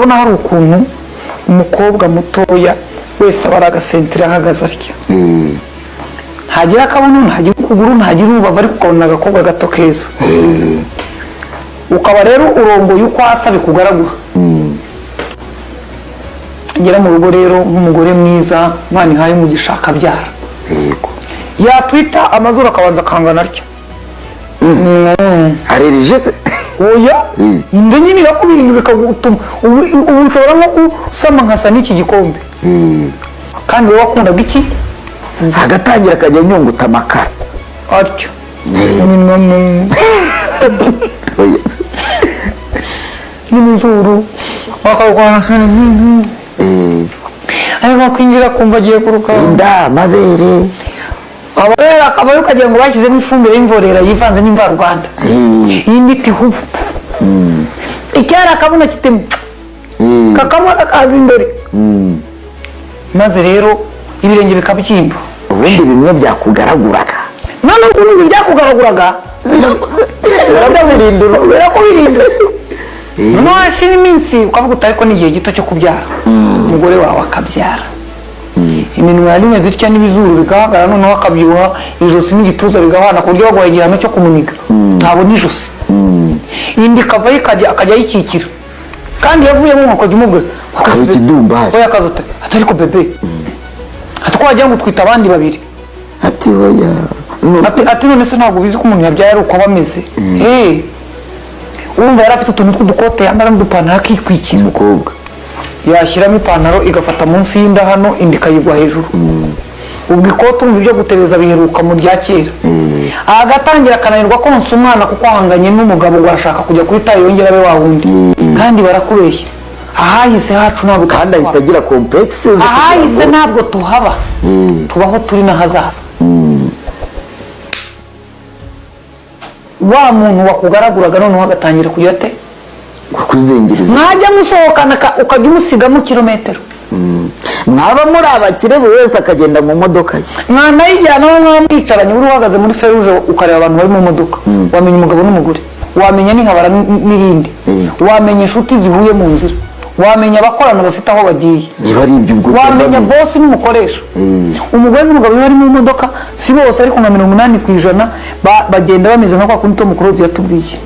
urabona hari ukuntu umukobwa mutoya wese aba ari agasentire ahagaze atya, ntagira akabuno, ntagira ukuguru, ntagira urubavu, ariko ukabona agakobwa gato keza, ukaba rero urongoye uko asa bikugaragura. Ngera mu rugo rero nk'umugore mwiza Imana ihaye umugisha akabyara, yatwita amazuru akabanza akangana atya, arerije se oya inda nyine irakubirindira bikagutuma ubu ushobora nko gusama nkasa n'iki gikombe, kandi wowe wakundaga iki agatangira akajya nyunguta amakara atyo n'imizuru akagwasa ariko akwinjira kumva agiye kuruka inda amabere abarera akaba ukagira ngo bashyizemo ifumbire y'imborera yivanze n'imvaruganda y'imiti hubu icyara akabuno kitemu kakamwa kakaza imbere, maze rero ibirenge bikabyimba. ubundi bimwe byakugaraguraga none ubundi byakugaraguraga birakubirindira nashira iminsi ukavuga uti ariko n'igihe gito cyo kubyara umugore wawe akabyara, iminwa yari imeze itya n'ibizuru bigahagarara, noneho akabyibuha ijosi n'igituza bigahana ku buryo baguha igihano cyo kumuniga ntabona ijosi, indi ikavayo akajya ayikikira, kandi yavuyemo ukajya umubwira ikidumbari oya akaza ati ariko bebe ati ko wagira ngo utwita abandi babiri, ati oya ati none se ntabwo bizi ko umuntu yabyaye ari uko aba ameze. Urumva yari afite utuntu tw'udukote yambara n'udupantaro akikwikira, umukobwa yashyiramo ipantaro igafata munsi y'inda hano indi ikayigwa hejuru, ubwo ikote urumva ibyo gutereza biheruka mu rya kera, agatangira akananirwa konsa umwana kuko ahanganye n'umugabo ngo arashaka kujya kuri tayo yongera abe wa wundi, kandi barakubeshya ahahise hacu ntabwo kandi ahita agira complexe ahahise ntabwo tuhaba, tubaho turi n'ahazaza. Wa muntu wakugaraguraga noneho agatangira kujya ate kuzingiriza, mwajya musohokana ukajya umusigamo kilometero, mwaba muri abakire buri wese akagenda mu modoka ye, mwanayijyana aho mwamwicaranye uri uhagaze muri feruje ukareba abantu bari mu modoka, wamenya umugabo n'umugore, wamenya n'inkabara n'irindi, wamenya inshuti zihuye mu nzira, wamenya abakorana bafite aho bagiye, niba ari ibyo ubwo wamenya bosi n'umukoresha. Umugore n'umugabo bari mu modoka si bose ariko nka 80% bagenda bameze nka kwa kundi Tom Close yatubwiye.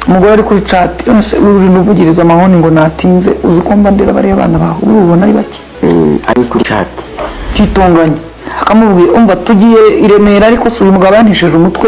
Umugore ari kuri chat uri nuvugiriza amahoni ngo natinze uzi ko mba ndera bari abana baho ubona ari bake, ari kuri chat kitonganye akamubwira umva tugiye iremera ariko si uyu mugabo yantishije umutwe